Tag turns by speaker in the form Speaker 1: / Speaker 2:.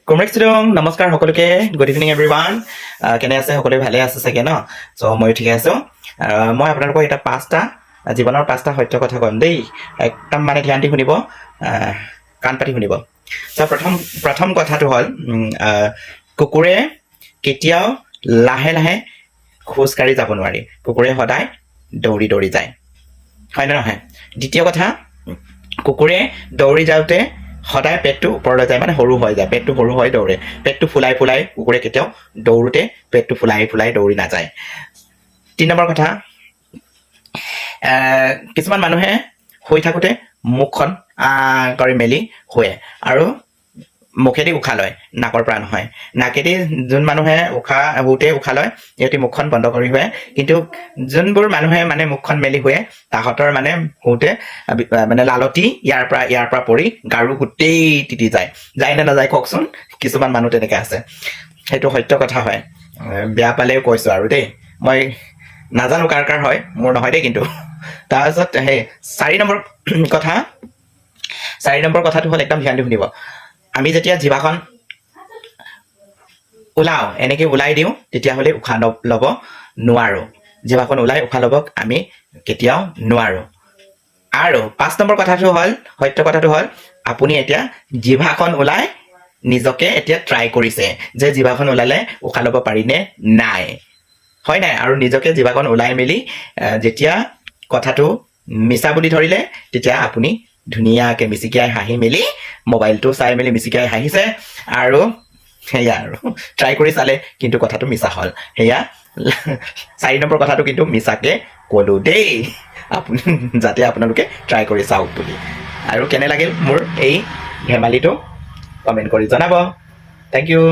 Speaker 1: কমৰেডছদং নমস্কাৰ সকলোকে good evening everyone কেনে আছে সকলোৱে ভালে আছে চাগে ন চ' মই ঠিকে আছোঁ মই আপোনালোকক এটা পাঁচটা জীৱনৰ পাঁচটা সত্য কথা ক'ম দেই একদম মানে ধ্যান দি শুনিব কাণ পাতি শুনিব চ' প্ৰথম কথাটো হ'ল কুকুৰে কেতিয়াও লাহে লাহে খোজকাঢ়ি যাব নোৱাৰি কুকুৰে সদায় দৌৰি দৌৰি যায় হয় নে নহয় দ্বিতীয় কথা কুকুৰে দৌৰি যাওঁতে সদায় পেটটো ওপৰলৈ যায় মানে সৰু হৈ যায় পেটটো সৰু হৈ দৌৰে পেটটো ফুলাই ফুলাই কুকুৰে কেতিয়াও দৌৰোতে পেটটো ফুলাই ফুলাই দৌৰি নাযায় 3 নম্বৰ কথা কিছুমান মানুহে শুই থাকোঁতে মুখখন কৰি মেলি শুৱে আৰু মুখেদি উশাহ লয় নাকৰ পৰা নহয় নাকেদি যোন মানুহে শুওঁতে উশাহ লয় সিহঁতি মুখখন বন্ধ কৰি শুৱে কিন্তু যোনবোৰ মানুহে মানে মুখখন মেলি শুৱে তাহাঁতৰ মানে শুওঁতে মানে লালতি ইয়াৰ পৰা পৰি গাৰু গোটেই তিতি যায় নে নাযায় কওকচোন কিছুমান মানুহ তেনেকৈ আছে সেইটো সত্য কথা হয় বেয়া পালেও কৈছোঁ আৰু দেই মই নাজানো কাৰ হয় মোৰ নহয় দেই কিন্তু তাৰপিছত সেই 4 নম্বৰ কথাটো হ'ল একদম ধ্যান দি শুনিব আমি যেতিয়া জিভাখন ওলাওঁ এনেকৈ ওলাই দিওঁ তেতিয়াহ'লে উশাহ ল'ব নোৱাৰোঁ জিভাখন ওলাই উশাহ ল'ব আমি কেতিয়াও নোৱাৰোঁ আৰু 5 নম্বৰ কথাটো হ'ল সত্য কথাটো হ'ল আপুনি এতিয়া জিভাখন ওলাই নিজকে এতিয়া ট্ৰাই কৰিছে যে জিভাখন ওলালে উশাহ ল'ব পাৰিনে নাই হয় নাই আৰু নিজকে জিভাখন ওলাই মেলি যেতিয়া কথাটো মিছা বুলি ধৰিলে তেতিয়া আপুনি ধুনীয়াকৈ মিচিকিয়াই হাঁহি মেলি মোবাইলটো চাই মেলি মিচিকিয়াই হাঁহিছে আৰু সেয়া আৰু ট্ৰাই কৰি চালে কিন্তু কথাটো মিছা হ'ল সেয়া 4 নম্বৰ কথাটো কিন্তু মিছাকৈ ক'লোঁ দেই আপুনি যাতে আপোনালোকে ট্ৰাই কৰি চাওক বুলি আৰু কেনে লাগিল মোৰ এই ধেমালিটো কমেণ্ট কৰি জনাব থেংক ইউ